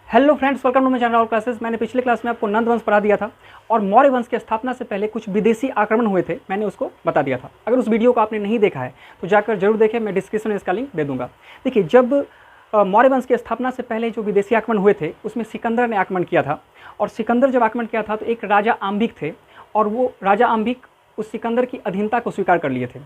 Hello friends, welcome to my channel classes. मैंने पिछले class में आपको नंद वंश पढ़ा दिया था और मौर्य वंश की स्थापना से पहले कुछ विदेशी आक्रमण हुए थे, मैंने उसको बता दिया था। अगर उस वीडियो को आपने नहीं देखा है तो जाकर जरूर देखें, मैं डिस्क्रिप्शन में इसका लिंक दे दूंगा। देखिए, जब मौर्य वंश की स्थापना से पहले जो विदेशी आक्रमण हुए थे उसमें सिकंदर ने आक्रमण किया था। और सिकंदर जब आक्रमण किया था तो एक राजा आम्बिक थे और वो राजा आम्बिक उस सिकंदर की अधीनता को स्वीकार कर लिए थे,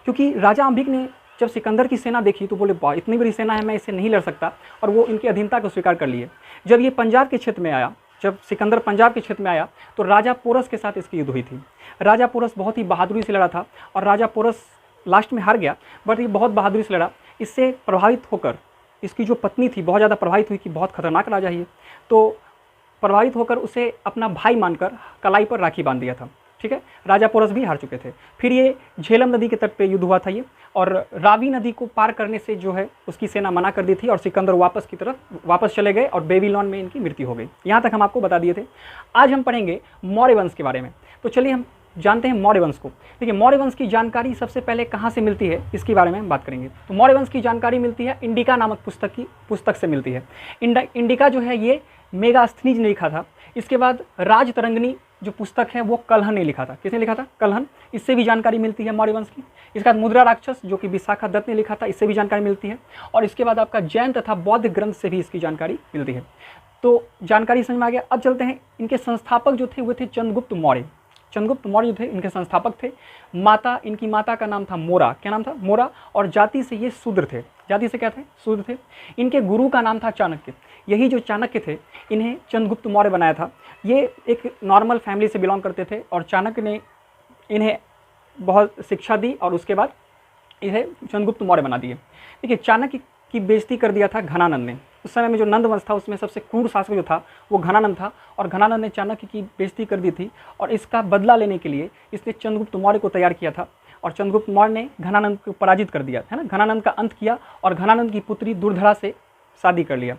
क्योंकि राजा आम्बिक ने जब सिकंदर की सेना देखी तो बोले, वाह, इतनी बड़ी सेना है, मैं इससे नहीं लड़ सकता, और वो इनकी अधीनता को स्वीकार कर लिए। जब ये पंजाब के क्षेत्र में आया, जब सिकंदर पंजाब के क्षेत्र में आया तो राजा पोरस के साथ इसकी युद्ध हुई थी। राजा पोरस बहुत ही बहादुरी से लड़ा था और राजा पोरस लास्ट में हार गया, बट ये बहुत बहादुरी से लड़ा। इससे प्रभावित होकर इसकी जो पत्नी थी बहुत ज़्यादा प्रभावित हुई कि बहुत खतरनाक राजा है ये, तो प्रभावित होकर उसे अपना भाई मानकर कलाई पर राखी बांध दिया था। ठीक है, राजा पोरस भी हार चुके थे। फिर ये झेलम नदी के तट पे युद्ध हुआ था ये, और रावी नदी को पार करने से जो है उसकी सेना मना कर दी थी और सिकंदर वापस चले गए और बेबीलोन में इनकी मृत्यु हो गई। यहाँ तक हम आपको बता दिए थे। आज हम पढ़ेंगे मौर्य वंश के बारे में। तो चलिए हम जानते हैं मौर्य वंश को। देखिए, मौर्य वंश की जानकारी सबसे पहले कहाँ से मिलती है इसके बारे में हम बात करेंगे। तो मौर्य वंश की जानकारी मिलती है इंडिका नामक पुस्तक से मिलती है। इंडिका जो है ये मेगास्थनीज ने लिखा था। इसके बाद राजतरंगिणी जो पुस्तक है वो कल्हन ने लिखा था। किसने लिखा था? कल्हन। इससे भी जानकारी मिलती है मौर्य वंश की। इसके बाद मुद्रा राक्षस जो कि विशाखा दत्त ने लिखा था, इससे भी जानकारी मिलती है। और इसके बाद आपका जैन तथा बौद्ध ग्रंथ से भी इसकी जानकारी मिलती है। तो जानकारी समझ में आ गया। अब चलते हैं, इनके संस्थापक जो थे वो थे चंद्रगुप्त मौर्य। चंद्रगुप्त मौर्य जो थे इनके संस्थापक थे। इनकी माता का नाम था मोरा। क्या नाम था? मोरा। और जाति से ये शूद्र थे। जाति से क्या थे? शूद्र थे। इनके गुरु का नाम था चाणक्य। यही जो चाणक्य थे इन्हें चंद्रगुप्त मौर्य बनाया था। ये एक नॉर्मल फैमिली से बिलोंग करते थे और चाणक्य ने इन्हें बहुत शिक्षा दी और उसके बाद इन्हें चंद्रगुप्त मौर्य बना दिए। देखिए, चाणक्य की बेइज्जती कर दिया था घनानंद ने। उस समय में जो नंद वंश था उसमें सबसे क्रूर शासक जो था वो घनानंद था, और घनानंद ने चाणक्य की बेइज्जती कर दी थी और इसका बदला लेने के लिए इसने चंद्रगुप्त मौर्य को तैयार किया था। और चंद्रगुप्त मौर्य ने घनानंद को पराजित कर दिया, है ना, घनानंद का अंत किया और घनानंद की पुत्री दुर्धरा से शादी कर लिया।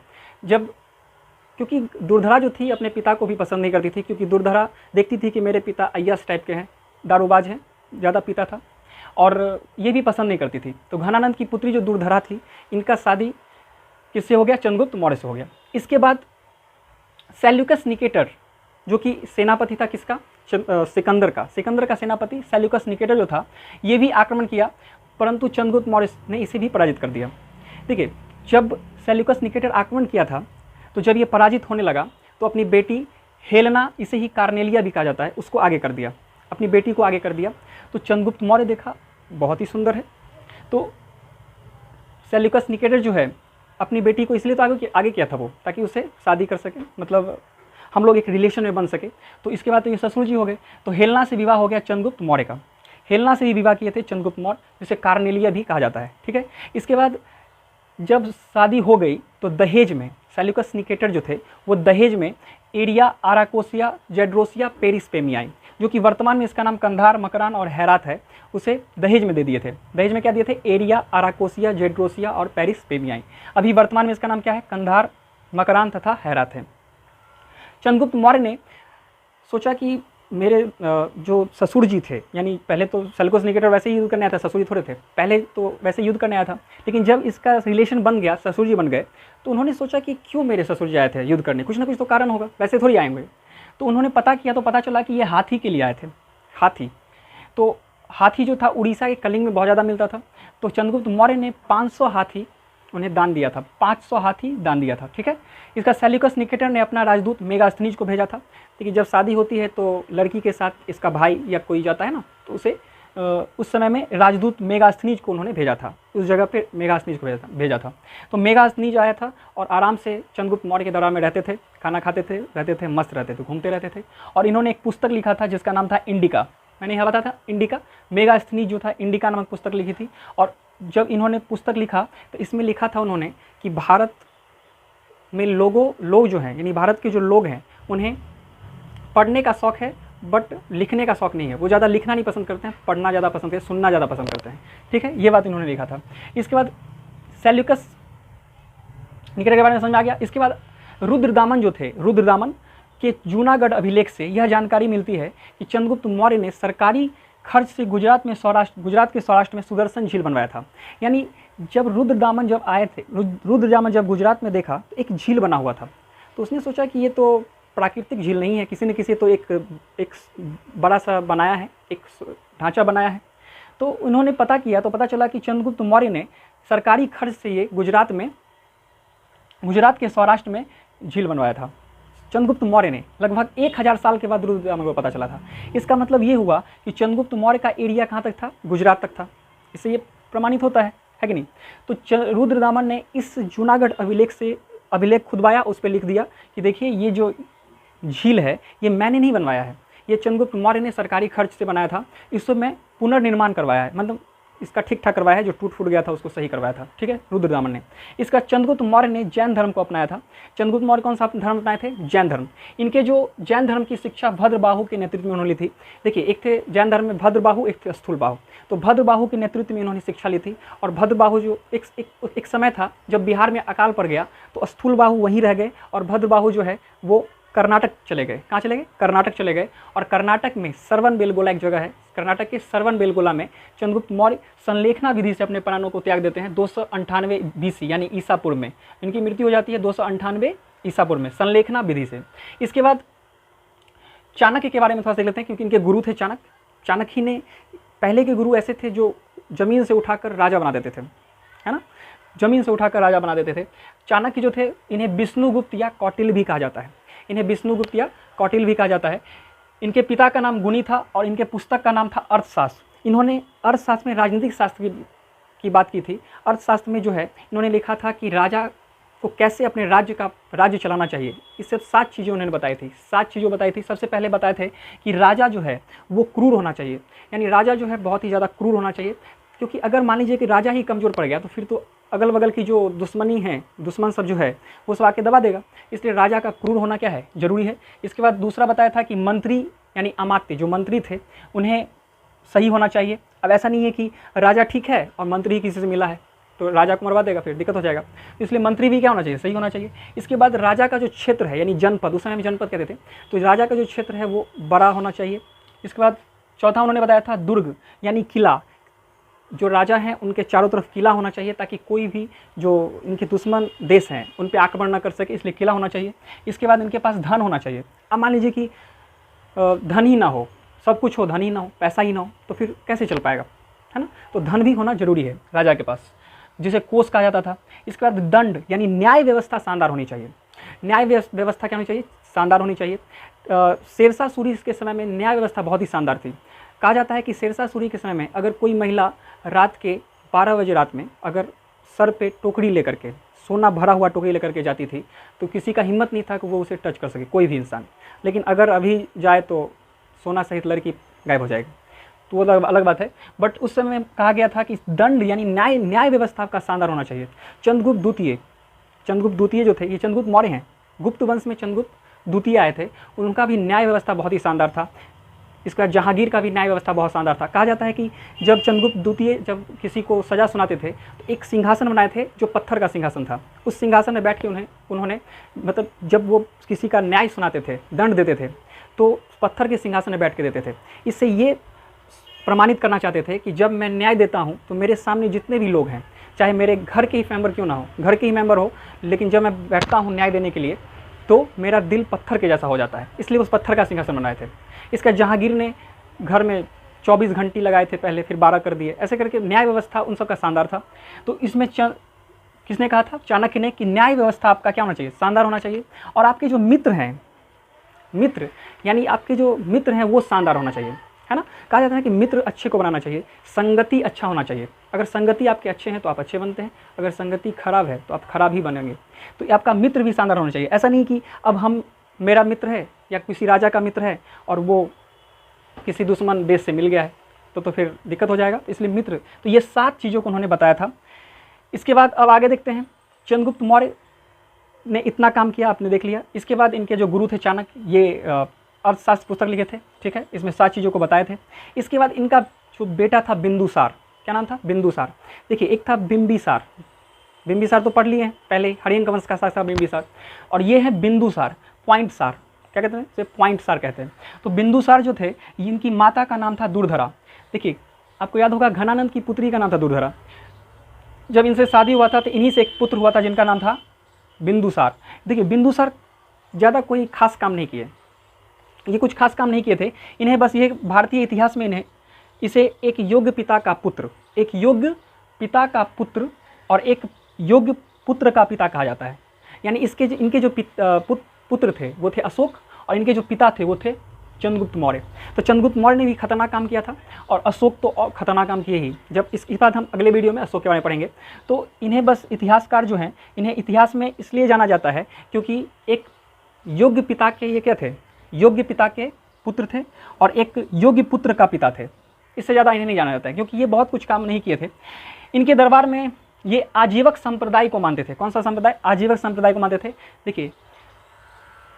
क्योंकि दुर्धरा जो थी अपने पिता को भी पसंद नहीं करती थी, क्योंकि दुर्धरा देखती थी कि मेरे पिता अय्याश टाइप के हैं, दारूबाज हैं, ज़्यादा पीता था, और ये भी पसंद नहीं करती थी। तो घनानंद की पुत्री जो दुर्धरा थी इनका शादी किससे हो गया? चंद्रगुप्त मौर्य से हो गया। इसके बाद सेल्यूकस निकेटर जो कि सेनापति था किसका? सिकंदर का सेनापति सेल्यूकस निकेटर जो था ये भी आक्रमण किया, परंतु चंद्रगुप्त मौर्य ने इसे भी पराजित कर दिया। देखिए, जब सेल्यूकस निकेटर आक्रमण किया था तो जब ये पराजित होने लगा तो अपनी बेटी हेलेना, इसे ही कार्नेलिया भी कहा जाता है, उसको आगे कर दिया, अपनी बेटी को आगे कर दिया। तो चंद्रगुप्त मौर्य देखा बहुत ही सुंदर है, तो सेल्यूकस निकेटर जो है अपनी बेटी को इसलिए तो आगे किया था वो, ताकि उसे शादी कर सके, मतलब हम लोग एक रिलेशन में बन सके। तो इसके बाद तो ये ससुर जी हो गए, तो हेलेना से विवाह हो गया चंद्रगुप्त मौर्य का। हेलेना से भी विवाह किए थे चंद्रगुप्त मौर्य, जिसे कार्नेलिया भी कहा जाता है। ठीक है, इसके बाद जब शादी हो गई तो दहेज में सेल्यूकस निकेटर जो थे वो दहेज में एरिया आराकोसिया जेड्रोसिया पेरिस्पेमियाई, जो कि वर्तमान में इसका नाम कंधार, मकरान और हेरात है, उसे दहेज में दे दिए थे। दहेज में क्या दिए थे? एरिया आराकोसिया जेड्रोसिया और पेरिस्पेमियाई। अभी वर्तमान में इसका नाम क्या है? कंधार, मकरान तथा हेरात है। चंद्रगुप्त मौर्य ने सोचा कि मेरे जो ससुर जी थे, यानी पहले तो सेल्यूकस निकेटर वैसे ही युद्ध करने आया था, ससुर जी थोड़े थे, पहले तो वैसे युद्ध करने आया था, लेकिन जब इसका रिलेशन बन गया, ससुर जी बन गए, तो उन्होंने सोचा कि क्यों मेरे ससुर जी आए थे युद्ध करने, कुछ ना कुछ तो कारण होगा, वैसे थोड़ी आएंगे। तो उन्होंने पता किया तो पता चला कि ये हाथी के लिए आए थे। हाथी, तो हाथी जो था उड़ीसा के कलिंग में बहुत ज़्यादा मिलता था, तो चंद्रगुप्त मौर्य ने 500 हाथी उन्हें दान दिया था, 500 हाथी दान दिया था। ठीक है, इसका सेल्यूकस निकेटर ने अपना राजदूत मेगास्थनीज को भेजा था, क्योंकि जब शादी होती है तो लड़की के साथ इसका भाई या कोई जाता है ना, तो उसे उस समय में राजदूत मेगास्थनीज को उन्होंने भेजा था, उस जगह पे मेगास्थनीज को भेजा था। तो मेगास्थनीज आया था और आराम से चंद्रगुप्त मौर्य के दरबार में रहते थे, खाना खाते थे, रहते थे, मस्त रहते थे, घूमते रहते थे। और इन्होंने एक पुस्तक लिखा था जिसका नाम था इंडिका। मैंने यहाँ बताया था इंडिका, मेगास्थनीज जो था इंडिका नामक पुस्तक लिखी थी। और जब इन्होंने पुस्तक लिखा तो इसमें लिखा था उन्होंने कि भारत में लोग जो हैं, यानी भारत के जो लोग हैं, उन्हें पढ़ने का शौक़ है बट लिखने का शौक़ नहीं है। वो ज़्यादा लिखना नहीं पसंद करते हैं, पढ़ना ज़्यादा पसंद करते हैं, सुनना ज़्यादा पसंद करते हैं। ठीक है, ये बात इन्होंने लिखा था। इसके बाद सेल्यूकस निकेटर के बारे में समझ में आ गया। इसके बाद रुद्रदामन जो थे, रुद्रदामन के जूनागढ़ अभिलेख से यह जानकारी मिलती है कि चंद्रगुप्त मौर्य ने सरकारी खर्च से गुजरात के सौराष्ट्र में सुदर्शन झील बनवाया था। यानी जब रुद्रदामन जब आए थे, रुद्रदामन जब गुजरात में देखा तो एक झील बना हुआ था, तो उसने सोचा कि ये तो प्राकृतिक झील नहीं है, किसी न किसी तो एक बड़ा सा बनाया है, एक ढांचा बनाया है। तो उन्होंने पता किया तो पता चला कि चंद्रगुप्त मौर्य ने सरकारी खर्च से ये गुजरात के सौराष्ट्र में झील बनवाया था। चंद्रगुप्त मौर्य ने लगभग 1000 साल के बाद रुद्रदामन को पता चला था। इसका मतलब ये हुआ कि चंद्रगुप्त मौर्य का एरिया कहाँ तक था? गुजरात तक था। इससे ये प्रमाणित होता है कि नहीं? तो रुद्रदामन ने इस जूनागढ़ अभिलेख खुदवाया, उस पर लिख दिया कि देखिए ये जो झील है ये मैंने नहीं बनवाया है, ये चंद्रगुप्त मौर्य ने सरकारी खर्च से बनाया था, इसको मैं पुनर्निर्माण करवाया है, मतलब इसका ठीक ठाक करवाया है, जो टूट फूट गया था उसको सही करवाया था। ठीक है, रुद्रदामन ने। इसका चंद्रगुप्त मौर्य ने जैन धर्म को अपनाया था। चंद्रगुप्त मौर्य कौन सा धर्म अपनाए थे? जैन धर्म। इनके जो जैन धर्म की शिक्षा भद्रबाहु के नेतृत्व में उन्होंने ली थी। देखिए, एक थे जैन धर्म में भद्रबाहु, एक थे स्थूलबाहु। तो भद्रबाहु के नेतृत्व में इन्होंने शिक्षा ली थी। और भद्रबाहु जो एक समय था जब बिहार में अकाल पड़ गया तो स्थूलबाहु वहीं रह गए और भद्रबाहु जो है वो कर्नाटक चले गए। कहाँ चले गए? कर्नाटक चले गए। और कर्नाटक में सरवनबेलगोला एक जगह है, कर्नाटक के सरवनबेलगोला में चंद्रगुप्त मौर्य संलेखना विधि से अपने प्राणों को त्याग देते हैं 298 BC यानी ईसा पूर्व में। इनकी मृत्यु हो जाती है 298 ईसा पूर्व में संलेखना विधि से। इसके बाद चाणक्य के बारे में थोड़ा सा देख लेते हैं, क्योंकि इनके गुरु थे चाणक्य। चाणक्य ने पहले के गुरु ऐसे थे जो जमीन से उठाकर राजा बना देते थे, है ना, जमीन से उठाकर राजा बना देते थे। चाणक्य जो थे इन्हें विष्णुगुप्त या कौटिल्य भी कहा जाता है, इन्हें विष्णुगुप्त या कौटिल्य भी कहा जाता है। इनके पिता का नाम गुनी था और इनके पुस्तक का नाम था अर्थशास्त्र। इन्होंने अर्थशास्त्र में राजनीतिक शास्त्र की बात की थी। अर्थशास्त्र में जो है इन्होंने लिखा था कि राजा को कैसे अपने राज्य चलाना चाहिए। इससे 7 चीज़ें उन्होंने बताई थी। 7 चीज़ें बताई थी। सबसे पहले बताए थे कि राजा जो है वो क्रूर होना चाहिए, यानी राजा जो है बहुत ही ज़्यादा क्रूर होना चाहिए, क्योंकि अगर मान लीजिए कि राजा ही कमज़ोर पड़ गया तो फिर तो अगल बगल की जो दुश्मन सब जो है वो सब आके दबा देगा। इसलिए राजा का क्रूर होना क्या है? जरूरी है। इसके बाद दूसरा बताया था कि मंत्री यानी अमात्य जो मंत्री थे उन्हें सही होना चाहिए। अब ऐसा नहीं है कि राजा ठीक है और मंत्री ही किसी से मिला है तो राजा को मरवा देगा, फिर दिक्कत हो जाएगा। इसलिए मंत्री भी क्या होना चाहिए? सही होना चाहिए। इसके बाद राजा का जो क्षेत्र है यानी जनपद, उस समय में जनपद कहते थे, तो राजा का जो क्षेत्र है वो बड़ा होना चाहिए। इसके बाद चौथा उन्होंने बताया था दुर्ग यानी किला, जो राजा हैं उनके चारों तरफ किला होना चाहिए ताकि कोई भी जो इनके दुश्मन देश हैं उन पे आक्रमण ना कर सके, इसलिए किला होना चाहिए। इसके बाद इनके पास धन होना चाहिए। अब मान लीजिए कि धन ही ना हो, सब कुछ हो, धन ही ना हो, पैसा ही ना हो, तो फिर कैसे चल पाएगा, है ना। तो धन भी होना जरूरी है राजा के पास, जिसे कोष कहा जाता था। इसके बाद दंड यानी न्याय व्यवस्था शानदार होनी चाहिए। न्याय व्यवस्था क्या होनी चाहिए? शानदार होनी चाहिए। शेरशाह सूरी के समय में न्याय व्यवस्था बहुत ही शानदार थी। कहा जाता है कि शेरशाह सूरी के समय में अगर कोई महिला रात के 12 बजे रात में अगर सर पे टोकरी लेकर के, सोना भरा हुआ टोकरी लेकर के जाती थी तो किसी का हिम्मत नहीं था कि वो उसे टच कर सके, कोई भी इंसान। लेकिन अगर अभी जाए तो सोना सहित लड़की गायब हो जाएगी, तो वो अलग बात है। बट उस समय में कहा गया था कि दंड यानी न्याय व्यवस्था का शानदार होना चाहिए। चंद्रगुप्त द्वितीय जो थे, ये चंद्रगुप्त मौर्य हैं, गुप्त वंश में चंद्रगुप्त द्वितीय आए थे, उनका भी न्याय व्यवस्था बहुत ही शानदार था। इसके बाद जहांगीर का भी न्याय व्यवस्था बहुत शानदार था। कहा जाता है कि जब चंद्रगुप्त द्वितीय जब किसी को सज़ा सुनाते थे तो एक सिंहासन बनाए थे जो पत्थर का सिंहासन था। उस सिंहासन में बैठ के उन्होंने मतलब जब वो किसी का न्याय सुनाते थे, दंड देते थे, तो पत्थर के सिंहासन में बैठ के देते थे। इससे ये प्रमाणित करना चाहते थे कि जब मैं न्याय देता हूँ तो मेरे सामने जितने भी लोग हैं, चाहे मेरे घर के ही मेंबर क्यों ना हो, घर के ही मेंबर हो, लेकिन जब मैं बैठता हूँ न्याय देने के लिए तो मेरा दिल पत्थर के जैसा हो जाता है। इसलिए उस पत्थर का सिंहासन बनाए थे। इसका जहांगीर ने घर में 24 घंटी लगाए थे पहले, फिर 12 कर दिए। ऐसे करके न्याय व्यवस्था उन सब का शानदार था। तो इसमें किसने कहा था? चाणक्य ने, कि न्याय व्यवस्था आपका क्या होना चाहिए? शानदार होना चाहिए। और आपके जो मित्र हैं, यानी आपके जो मित्र हैं वो शानदार होना चाहिए, है ना। कहा जाता है कि मित्र अच्छे को बनाना चाहिए, संगति अच्छा होना चाहिए। अगर संगति आपके अच्छे हैं तो आप अच्छे बनते हैं, अगर संगति खराब है तो आप खराब ही बनेंगे। तो आपका मित्र भी शानदार होना चाहिए। ऐसा नहीं कि अब मेरा मित्र है या किसी राजा का मित्र है और वो किसी दुश्मन देश से मिल गया है तो फिर दिक्कत हो जाएगा। इसलिए मित्र, तो ये 7 चीज़ों को उन्होंने बताया था। इसके बाद अब आगे देखते हैं। चंद्रगुप्त मौर्य ने इतना काम किया, आपने देख लिया। इसके बाद इनके जो गुरु थे चाणक्य, ये अर्थशास्त्र पुस्तक लिखे थे, ठीक है, इसमें 7 चीज़ों को बताए थे। इसके बाद इनका जो बेटा था बिंदुसार, क्या नाम था? बिंदुसार। देखिए, एक था बिंबिसार तो पढ़ लिए हैं पहले ही, हरियंक वंश का शासक था बिंबिसार, और ये है बिंदुसार, पॉइंटसार, क्या कहते हैं इसे? पॉइंटसार कहते हैं। तो बिंदुसार जो थे, इनकी माता का नाम था दुर्धरा। देखिए, आपको याद होगा घनानंद की पुत्री का नाम था दुर्धरा। जब इनसे शादी हुआ था तो इन्हीं से एक पुत्र हुआ था जिनका नाम था बिंदुसार। देखिए, बिंदुसार ज़्यादा कोई खास काम नहीं किए, ये कुछ खास काम नहीं किए थे। इन्हें बस ये भारतीय इतिहास में इन्हें इसे एक योग्य पिता का पुत्र, एक योग्य पिता का पुत्र और एक योग्य पुत्र का पिता कहा जाता है। यानी इनके जो पुत्र थे वो थे अशोक, और इनके जो पिता थे वो थे चंद्रगुप्त मौर्य। तो चंद्रगुप्त मौर्य ने भी खतरनाक काम किया था, और अशोक तो और खतरनाक काम किए ही। जब इसके बाद हम अगले वीडियो में अशोक के बारे में पढ़ेंगे। तो इन्हें बस इतिहासकार जो हैं, इन्हें इतिहास में इसलिए जाना जाता है क्योंकि एक योग्य पिता के ये क्या थे, योग्य पिता के पुत्र थे और एक योग्य पुत्र का पिता थे। इससे ज़्यादा इन्हें नहीं जाना जाता है क्योंकि ये बहुत कुछ काम नहीं किए थे। इनके दरबार में ये आजीवक संप्रदाय को मानते थे। कौन सा संप्रदाय? आजीवक संप्रदाय को मानते थे। देखिए,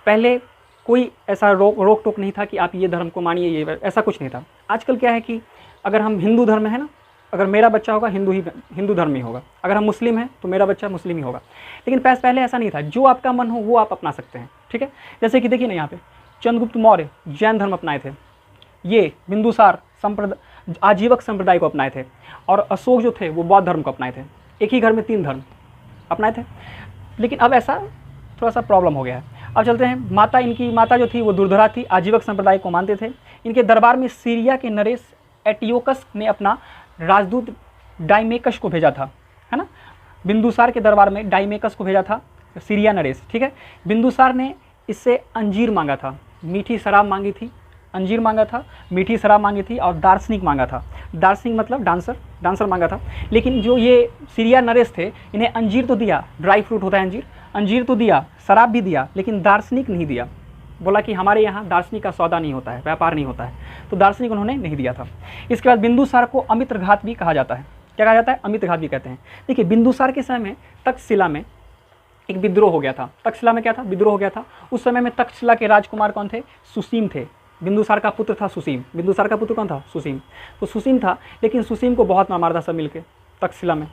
पहले कोई ऐसा रोक टोक नहीं था कि आप ये धर्म को मानिए, ये ऐसा कुछ नहीं था। आजकल क्या है कि अगर हम हिंदू धर्म में है ना, अगर मेरा बच्चा होगा हिंदू धर्म ही होगा, अगर हम मुस्लिम हैं तो मेरा बच्चा मुस्लिम ही होगा। लेकिन पहले ऐसा नहीं था, जो आपका मन हो वो आप अपना सकते हैं, ठीक है। जैसे कि देखिए ना, यहाँ पे चंद्रगुप्त मौर्य जैन धर्म अपनाए थे, ये बिंदुसार आजीवक संप्रदाय को अपनाए थे, और अशोक जो थे वो बौद्ध धर्म को अपनाए थे। एक ही घर में 3 धर्म अपनाए थे। लेकिन अब ऐसा थोड़ा सा प्रॉब्लम हो गया है। अब चलते हैं, इनकी माता जो थी वो दुर्धरा थी, आजीवक संप्रदाय को मानते थे। इनके दरबार में सीरिया के नरेश एटियोकस ने अपना राजदूत डाइमेकस को भेजा था, है ना। बिंदुसार के दरबार में डाइमेकस को भेजा था सीरिया नरेश, ठीक है। बिंदुसार ने इससे अंजीर मांगा था, मीठी शराब मांगी थी, अंजीर मांगा था, मीठी शराब मांगी थी, और दार्शनिक मांगा था। दार्शनिक मतलब डांसर मांगा था। लेकिन जो ये सीरिया नरेश थे, इन्हें अंजीर तो दिया, ड्राई फ्रूट होता है अंजीर तो दिया, शराब भी दिया, लेकिन दार्शनिक नहीं दिया। बोला कि हमारे यहाँ दार्शनिक का सौदा नहीं होता है, व्यापार नहीं होता है, तो दार्शनिक उन्होंने नहीं दिया था। इसके बाद बिंदुसार को अमित्रघात भी कहा जाता है। क्या कहा जाता है? अमित्रघात भी कहते हैं। देखिए, बिंदुसार के समय में तक्षशिला में एक विद्रोह हो गया था। तक्षशिला में क्या था? विद्रोह हो गया था। उस समय में तक्षशिला के राजकुमार कौन थे? सुसीम थे। बिंदुसार का पुत्र था सुसीम। बिंदुसार का पुत्र कौन था? सुसीम। तो सुसीम था, लेकिन सुसीम को बहुत मार था सब मिलके तक्षशिला में।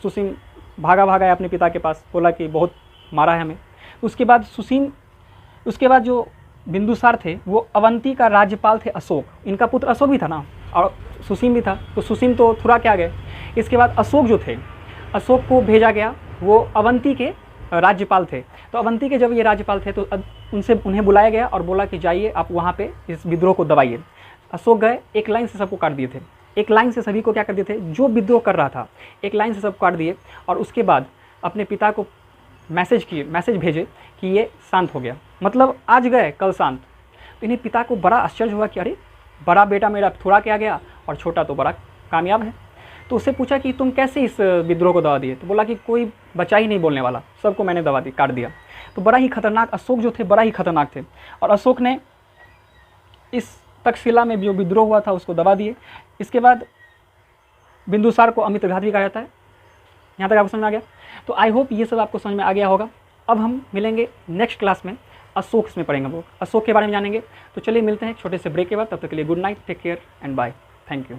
सुसीम भागा है अपने पिता के पास, बोला कि बहुत मारा है हमें। उसके बाद जो बिंदुसार थे वो अवंती का राज्यपाल थे अशोक। इनका पुत्र अशोक भी था ना, और सुसीम भी था, तो सुसीम तो थुरा के आ गए। इसके बाद अशोक जो थे, अशोक को भेजा गया, वो अवंती के राज्यपाल थे। तो अवंती के जब ये राज्यपाल थे तो उन्हें बुलाया गया और बोला कि जाइए आप वहाँ पे इस विद्रोह को दबाइए। अशोक गए, एक लाइन से सबको काट दिए थे, एक लाइन से सभी को क्या कर दिए थे, जो विद्रोह कर रहा था एक लाइन से सबको काट दिए। और उसके बाद अपने पिता को मैसेज भेजे कि ये शांत हो गया, मतलब आज गए कल शांत। तो इन्हें पिता को बड़ा आश्चर्य हुआ कि अरे बड़ा बेटा मेरा थोड़ा के आ गया और छोटा तो बड़ा कामयाब है। तो उससे पूछा कि तुम कैसे इस विद्रोह को दबा दिए? तो बोला कि कोई बचा ही नहीं बोलने वाला, सबको मैंने दबा दी, काट दिया। तो बड़ा ही खतरनाक अशोक जो थे, बड़ा ही खतरनाक थे। और अशोक ने इस तक्षशिला में जो विद्रोह हुआ था उसको दबा दिए। इसके बाद बिंदुसार को अमित्रघात भी कहा जाता है। यहाँ तक आपको समझ में आ गया? तो आई होप ये सब आपको समझ में आ गया होगा। अब हम मिलेंगे नेक्स्ट क्लास में, अशोक में पढ़ेंगे, हम लोग अशोक के बारे में जानेंगे। तो चलिए मिलते हैं एक छोटे से ब्रेक के बाद। तब तक के लिए good night, take care and bye, thank you.